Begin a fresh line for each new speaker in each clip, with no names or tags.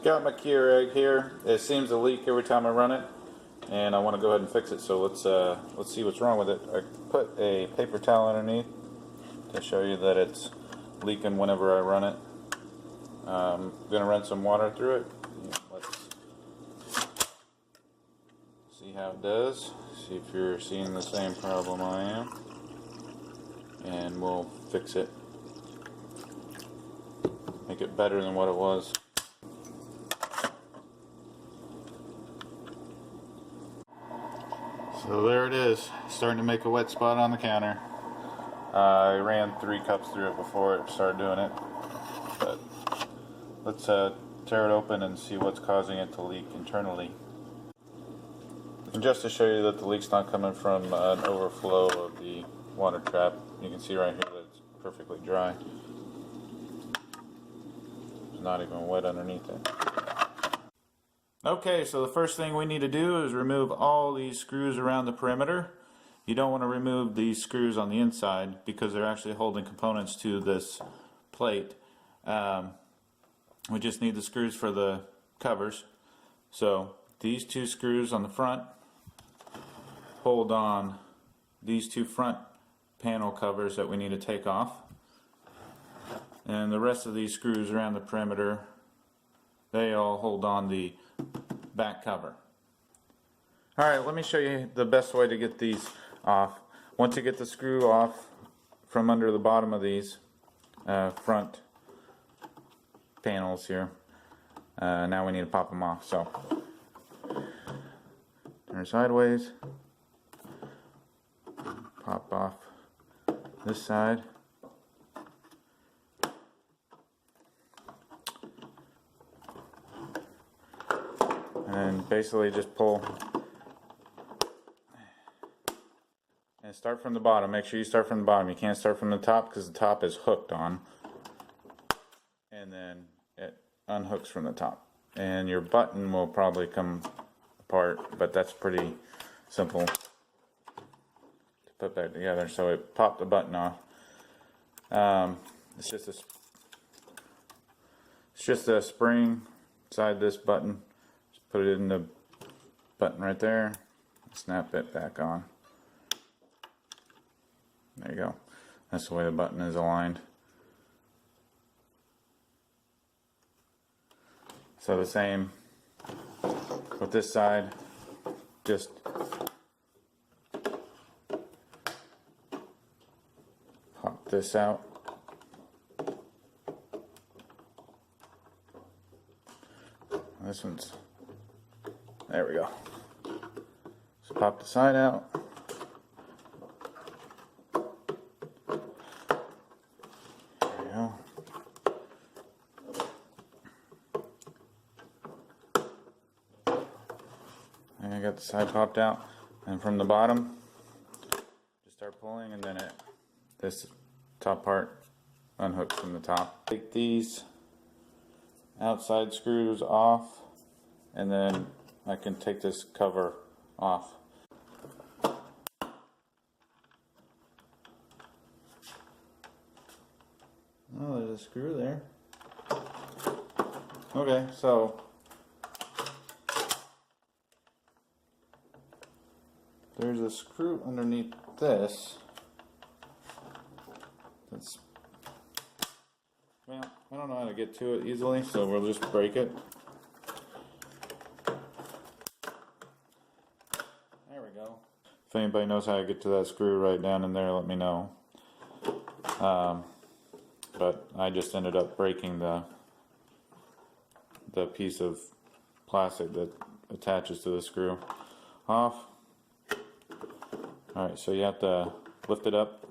Got my Keurig here. It seems to leak every time I run it, and I want to go ahead and fix it. So let's see what's wrong with it. I put a paper towel underneath to show you that it's leaking whenever I run it. I'm gonna run some water through it. Let's see how it does. See if you're seeing the same problem I am, and we'll fix it. Make it better than what it was. So there it is, starting to make a wet spot on the counter. I ran 3 cups through it before it started doing it, but let's tear it open and see what's causing it to leak internally. And just to show you that the leak's not coming from an overflow of the water trap, you can see right here that it's perfectly dry. It's not even wet underneath it. Okay, so the first thing we need to do is remove all these screws around the perimeter. You don't want to remove these screws on the inside because they're actually holding components to this plate. We just need the screws for the covers. So these 2 screws on the front hold on these 2 front panel covers that we need to take off. And the rest of these screws around the perimeter, they all hold on the back cover. Alright, let me show you the best way to get these off. Once you get the screw off from under the bottom of these front panels here, now we need to pop them off. So turn sideways, pop off this side, and basically just pull and start from the bottom. Make sure you start from the bottom. You can't start from the top because the top is hooked on, and then it unhooks from the top, and your button will probably come apart, but that's pretty simple to put that together. So it popped the button off. It's just a spring inside this button. Just put it in the button right there, snap it back on. There you go. That's the way the button is aligned. So the same with this side, just pop this out. This one's, there we go. So pop the side out. And I got the side popped out, and from the bottom just start pulling, and then this top part unhooks from the top. Take these outside screws off, and then I can take this cover off. Oh, there's a screw there. Okay, so there's a screw underneath this. That's, well, I don't know how to get to it easily, so we'll just break it. There we go. If anybody knows how to get to that screw right down in there, let me know. But I just ended up breaking the piece of plastic that attaches to the screw off. Alright, so you have to lift it up,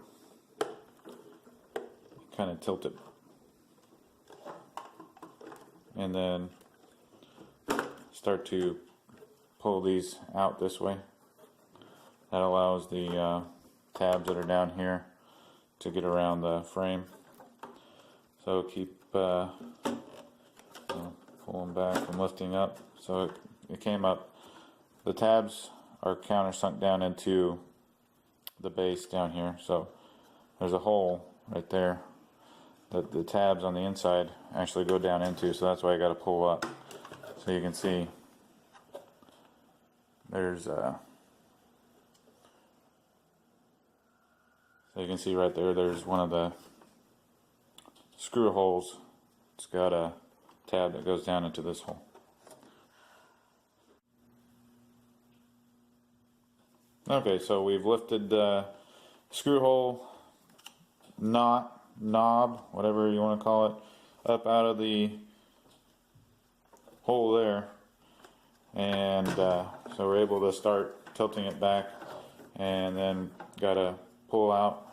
kind of tilt it, and then start to pull these out this way. That allows the tabs that are down here to get around the frame. So keep pulling back and lifting up. So it came up. The tabs are countersunk down into the base down here, so there's a hole right there that the tabs on the inside actually go down into, so that's why I got to pull up. So you can see there's so you can see right there, there's one of the screw holes. It's got a tab that goes down into this hole. Okay, so we've lifted the screw hole, knob, whatever you want to call it, up out of the hole there, and so we're able to start tilting it back, and then got to pull out.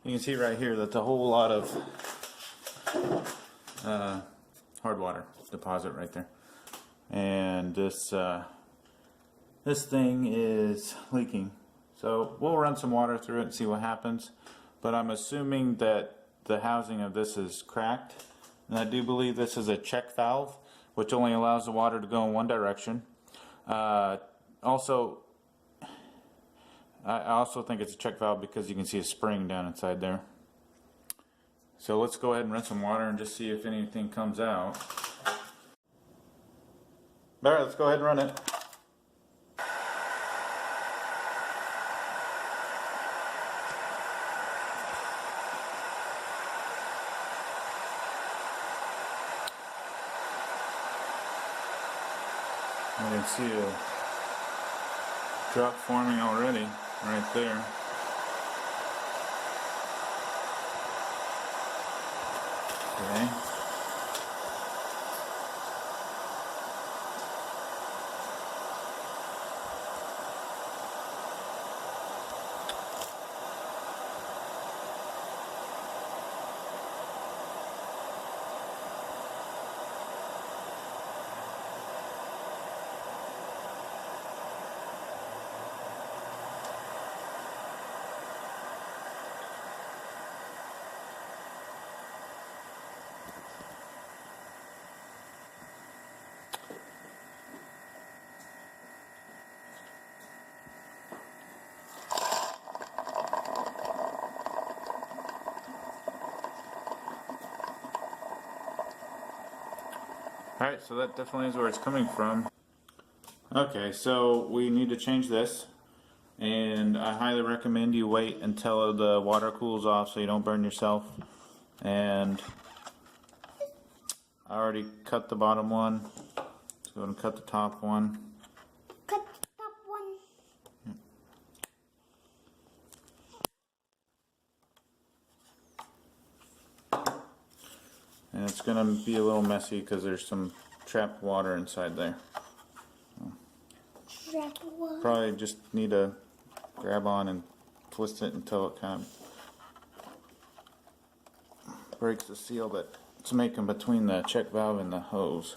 You can see right here that's a whole lot of hard water deposit right there, and this thing is leaking. So we'll run some water through it and see what happens, but I'm assuming that the housing of this is cracked, and I do believe this is a check valve, which only allows the water to go in one direction. Also, I also think it's a check valve because you can see a spring down inside there. So let's go ahead and run some water and just see if anything comes out. Alright, let's go ahead and run it. You can see a drop forming already right there. Okay. Alright, so that definitely is where it's coming from. Okay, so we need to change this, and I highly recommend you wait until the water cools off so you don't burn yourself. And I already cut the bottom one, so I'm going to cut the top one.
Cut the top one.
And it's going to be a little messy because there's some trapped water inside there.
Trapped water.
Probably just need to grab on and twist it until it kind of breaks the seal that's making between the check valve and the hose.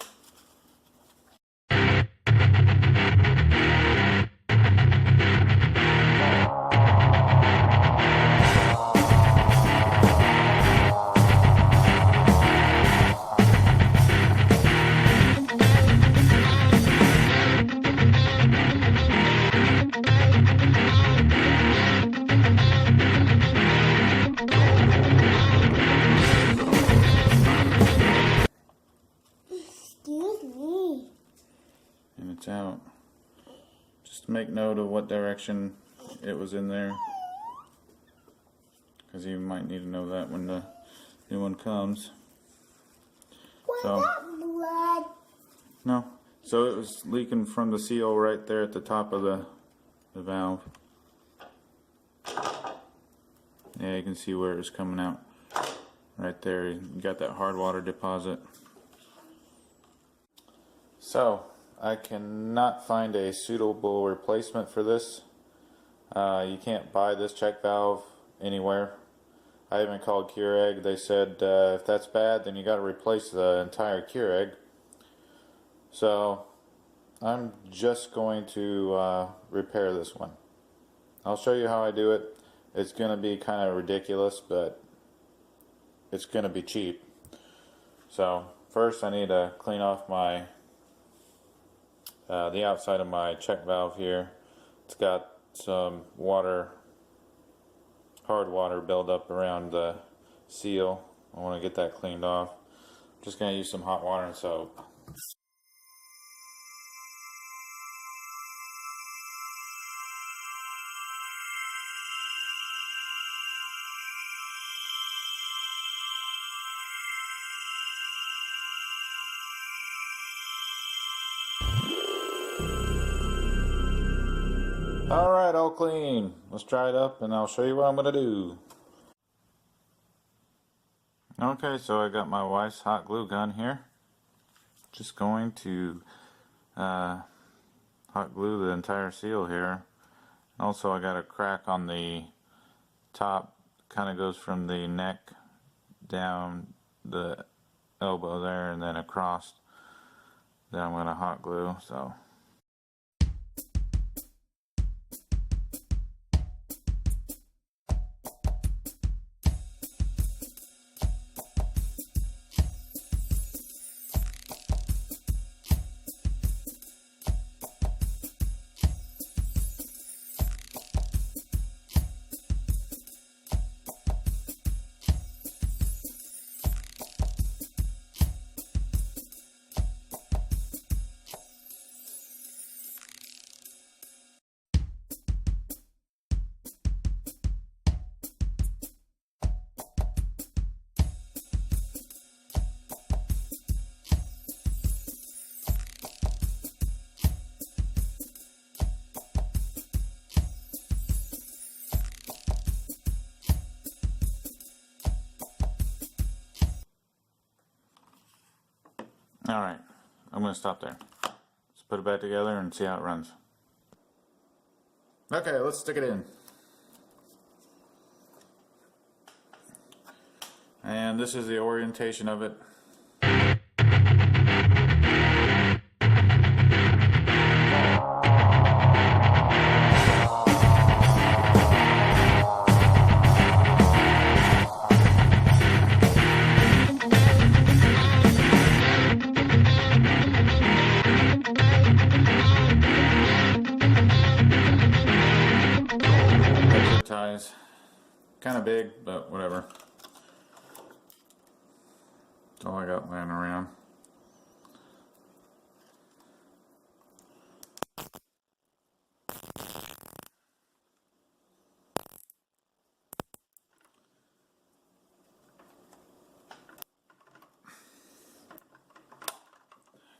And it's out. Just make note of what direction it was in there, because you might need to know that when the new one comes.
What about blood?
No. So it was leaking from the seal right there at the top of the valve. Yeah, you can see where it was coming out. Right there, you got that hard water deposit. So, I cannot find a suitable replacement for this. You can't buy this check valve anywhere. I even called Keurig. They said if that's bad, then you got to replace the entire Keurig. So, I'm just going to repair this one. I'll show you how I do it. It's going to be kind of ridiculous, but it's going to be cheap. So, first I need to clean off my the outside of my check valve here. It's got some water, hard water buildup around the seal. I want to get that cleaned off. I'm just going to use some hot water and soap. Alright, all clean. Let's dry it up and I'll show you what I'm going to do. Okay, so I got my wife's hot glue gun here. Just going to hot glue the entire seal here. Also, I got a crack on the top, kind of goes from the neck down the elbow there and then across. Then I'm going to hot glue. So. Alright, I'm going to stop there. Let's put it back together and see how it runs. Okay, let's stick it in. And this is the orientation of it. Ties. Kind of big, but whatever. That's all I got laying around.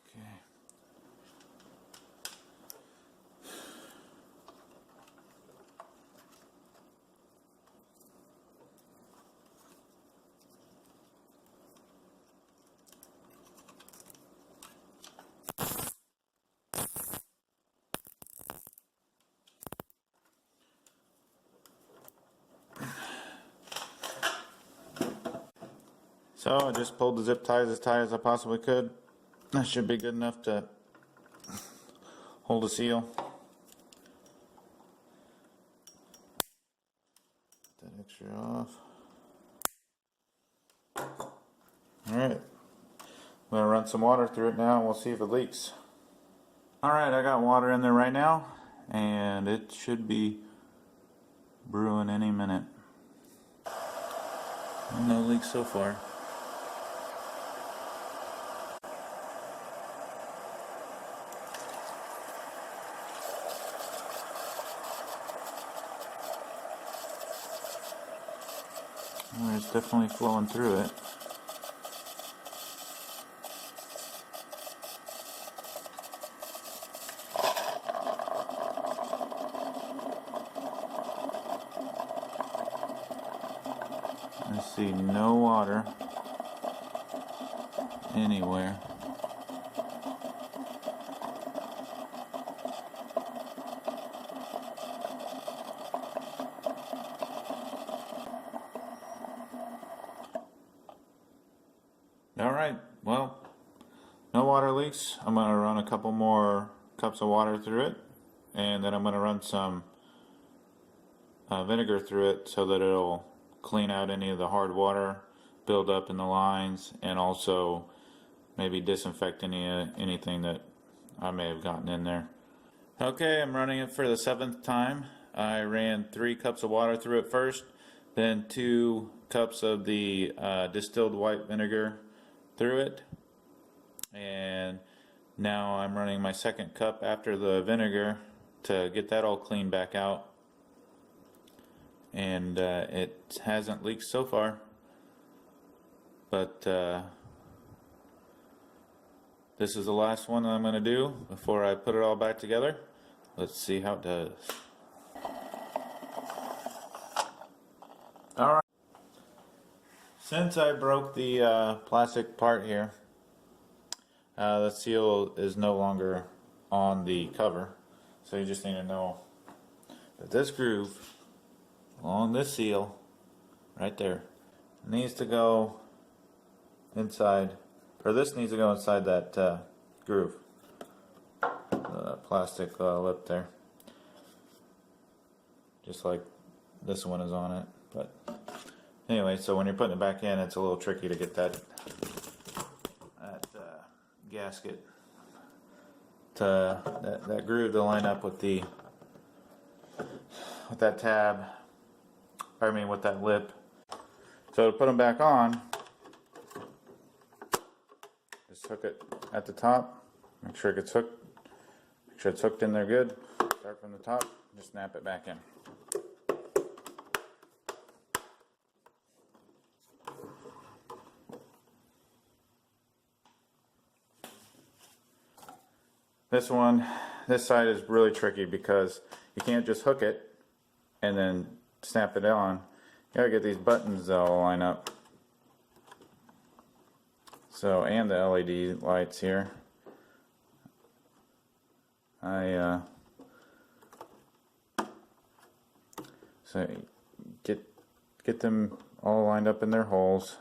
Okay. So I just pulled the zip ties as tight as I possibly could. That should be good enough to hold the seal. That extra off. Alright. I'm going to run some water through it now and we'll see if it leaks. Alright, I got water in there right now and it should be brewing any minute. No leaks so far. Well, it's definitely flowing through it. I see no water anywhere. Alright, well, no water leaks. I'm going to run a couple more cups of water through it, and then I'm going to run some vinegar through it so that it'll clean out any of the hard water build up in the lines, and also maybe disinfect anything that I may have gotten in there. Okay, I'm running it for the 7th time. I ran 3 cups of water through it first, then 2 cups of the distilled white vinegar through it, and now I'm running my 2nd cup after the vinegar to get that all cleaned back out, and it hasn't leaked so far, but this is the last one that I'm going to do before I put it all back together. Let's see how it does. Alright. Since I broke the plastic part here, the seal is no longer on the cover. So you just need to know that this groove along this seal right there needs to go inside, or this needs to go inside that groove, plastic lip there, just like this one is on it. But anyway, so when you're putting it back in, it's a little tricky to get that gasket to that groove to line up with that tab. I mean with that lip. So to put them back on, just hook it at the top. Make sure it gets hooked. Make sure it's hooked in there good. Start from the top. Just snap it back in. This side is really tricky because you can't just hook it and then snap it on. You gotta get these buttons to all line up. So, and the LED lights here. So get them all lined up in their holes.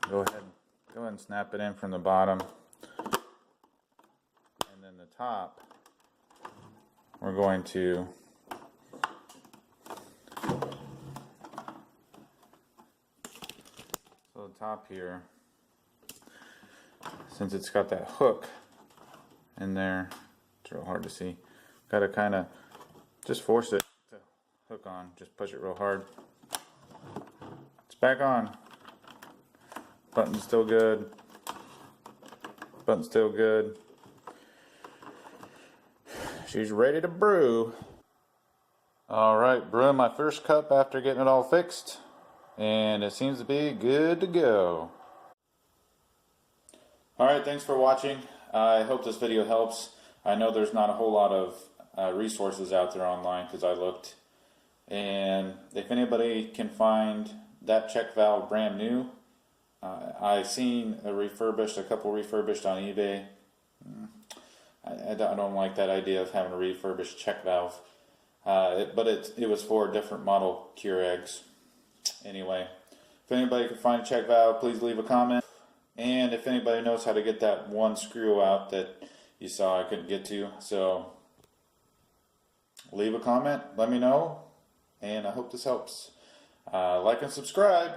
Go ahead and snap it in from the bottom, and then the top we're going to the top here, since it's got that hook in there, it's real hard to see. Gotta kind of just force it to hook on. Just push it real hard. It's back on. Button's still good. Button's still good. She's ready to brew. Alright, brewing my first cup after getting it all fixed. And it seems to be good to go. Alright, thanks for watching. I hope this video helps. I know there's not a whole lot of resources out there online because I looked. And if anybody can find that check valve brand new, I've seen a couple refurbished on eBay. I don't like that idea of having a refurbished check valve. But it was for a different model Keurigs. Anyway, if anybody can find a check valve, please leave a comment. And if anybody knows how to get that one screw out that you saw I couldn't get to, so leave a comment, let me know, and I hope this helps. Like and subscribe.